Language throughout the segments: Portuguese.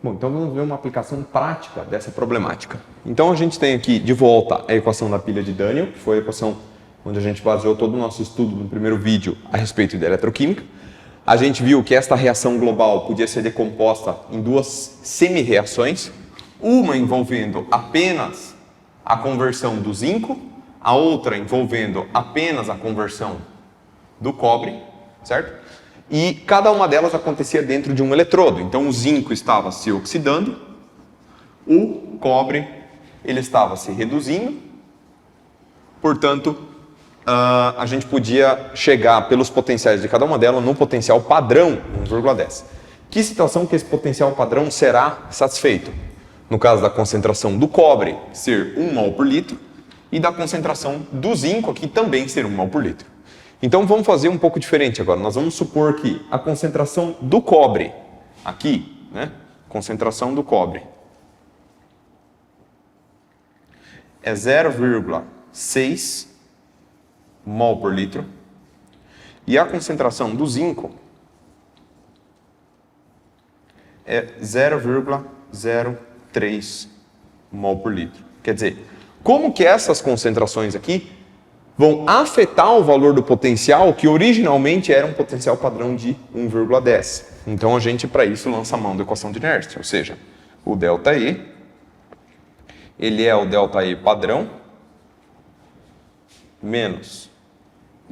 Bom, então vamos ver uma aplicação prática dessa problemática. Então a gente tem aqui de volta a equação da pilha de Daniell, que foi a equação onde a gente baseou todo o nosso estudo no primeiro vídeo a respeito de eletroquímica. A gente viu que esta reação global podia ser decomposta em duas semi-reações, uma envolvendo apenas a conversão do zinco, a outra envolvendo apenas a conversão do cobre, certo? E cada uma delas acontecia dentro de um eletrodo. Então o zinco estava se oxidando, o cobre ele estava se reduzindo, portanto a gente podia chegar pelos potenciais de cada uma delas no potencial padrão 1,10. Que situação que esse potencial padrão será satisfeito? No caso da concentração do cobre ser 1 mol por litro e da concentração do zinco aqui também ser 1 mol por litro. Então vamos fazer um pouco diferente agora. Nós vamos supor que a concentração do cobre aqui, né? Concentração do cobre é 0,6 mol por litro e a concentração do zinco é 0,03 mol por litro. Quer dizer, como que essas concentrações aqui vão afetar o valor do potencial que originalmente era um potencial padrão de 1,10. Então a gente para isso lança a mão da equação de inércia, ou seja, o ΔE, ele é o ΔE padrão menos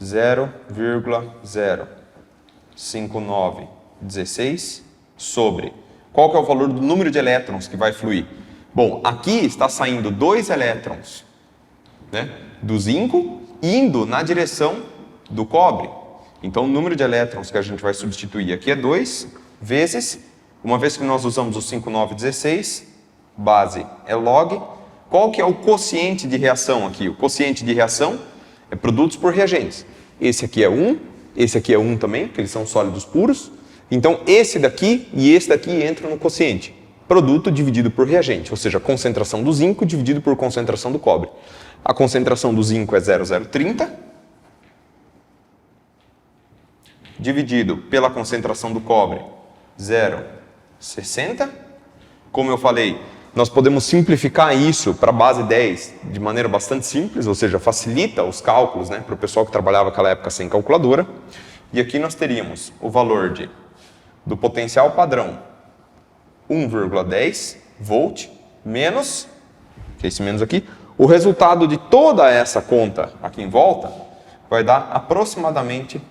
0,05916 sobre qual que é o valor do número de elétrons que vai fluir. Bom, aqui está saindo 2 elétrons, né, do zinco indo na direção do cobre. Então o número de elétrons que a gente vai substituir aqui é 2 vezes, uma vez que nós usamos o 5916, base é log, qual que é o quociente de reação aqui? O quociente de reação é produtos por reagentes. Esse aqui é 1, esse aqui é 1 também, porque eles são sólidos puros. Então esse daqui e esse daqui entram no quociente. Produto dividido por reagente, ou seja, concentração do zinco dividido por concentração do cobre. A concentração do zinco é 0,030, dividido pela concentração do cobre, 0,60. Como eu falei, nós podemos simplificar isso para a base 10 de maneira bastante simples, ou seja, facilita os cálculos, né, para o pessoal que trabalhava naquela época sem calculadora. E aqui nós teríamos o valor do potencial padrão 1,10 volt menos, que é esse menos aqui, o resultado de toda essa conta aqui em volta vai dar aproximadamente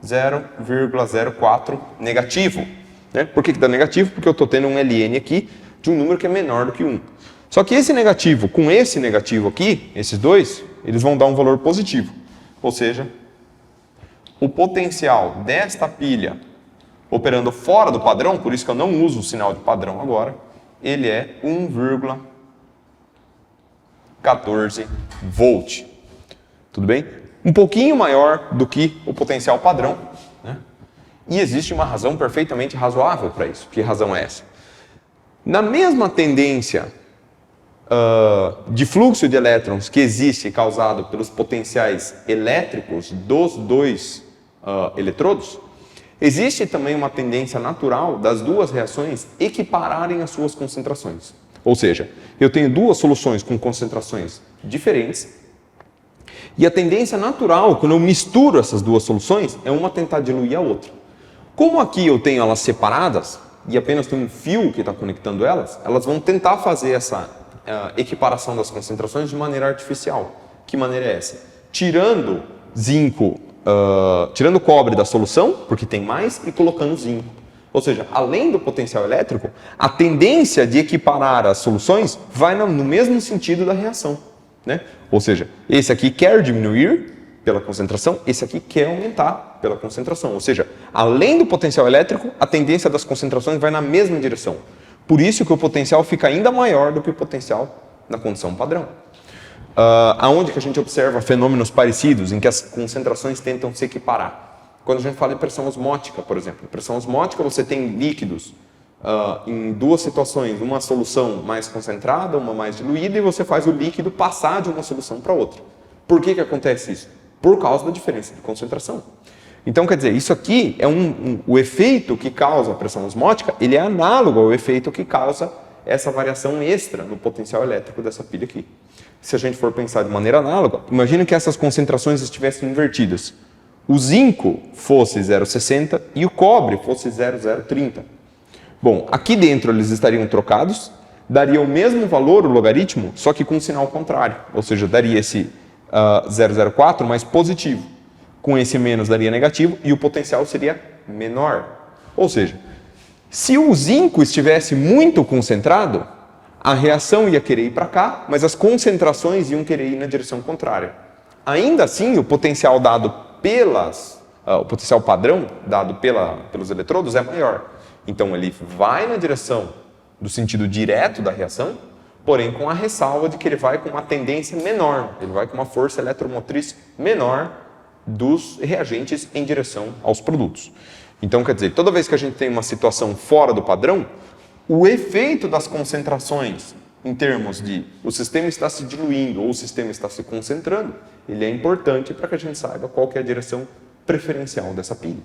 0,04 negativo. Né? Por que dá negativo? Porque eu estou tendo um ln aqui de um número que é menor do que 1. Só que esse negativo com esse negativo aqui, esses dois, eles vão dar um valor positivo. Ou seja, o potencial desta pilha operando fora do padrão, por isso que eu não uso o sinal de padrão agora, ele é 1,14 volt. Tudo bem? Um pouquinho maior do que o potencial padrão, né? E existe uma razão perfeitamente razoável para isso. Que razão é essa? Na mesma tendência de fluxo de elétrons que existe causado pelos potenciais elétricos dos dois eletrodos, existe também uma tendência natural das duas reações equipararem as suas concentrações. Ou seja, eu tenho duas soluções com concentrações diferentes e a tendência natural, quando eu misturo essas duas soluções, é uma tentar diluir a outra. Como aqui eu tenho elas separadas e apenas tem um fio que está conectando elas, elas vão tentar fazer essa equiparação das concentrações de maneira artificial. Que maneira é essa? Tirando zinco, tirando cobre da solução, porque tem mais, e colocando zinco. Ou seja, além do potencial elétrico, a tendência de equiparar as soluções vai no mesmo sentido da reação, né? Ou seja, esse aqui quer diminuir pela concentração, esse aqui quer aumentar pela concentração. Ou seja, além do potencial elétrico, a tendência das concentrações vai na mesma direção. Por isso que o potencial fica ainda maior do que o potencial na condição padrão. Aonde que a gente observa fenômenos parecidos, em que as concentrações tentam se equiparar? Quando a gente fala de pressão osmótica, por exemplo. Pressão osmótica, você tem líquidos em duas situações, uma solução mais concentrada, uma mais diluída, e você faz o líquido passar de uma solução para outra. Por que acontece isso? Por causa da diferença de concentração. Então, quer dizer, isso aqui é o efeito que causa a pressão osmótica, ele é análogo ao efeito que causa essa variação extra no potencial elétrico dessa pilha aqui. Se a gente for pensar de maneira análoga, imagine que essas concentrações estivessem invertidas. O zinco fosse 0,60 e o cobre fosse 0,030. Bom, aqui dentro eles estariam trocados, daria o mesmo valor, o logaritmo, só que com um sinal contrário. Ou seja, daria esse 0,04 mais positivo. Com esse menos daria negativo e o potencial seria menor. Ou seja, se o zinco estivesse muito concentrado, a reação ia querer ir para cá, mas as concentrações iam querer ir na direção contrária. Ainda assim, o potencial dado o potencial padrão dado pelos eletrodos é maior. Então ele vai na direção do sentido direto da reação, porém com a ressalva de que ele vai com uma tendência menor, ele vai com uma força eletromotriz menor dos reagentes em direção aos produtos. Então, quer dizer, toda vez que a gente tem uma situação fora do padrão, o efeito das concentrações em termos de o sistema está se diluindo ou o sistema está se concentrando, ele é importante para que a gente saiba qual que é a direção preferencial dessa pilha.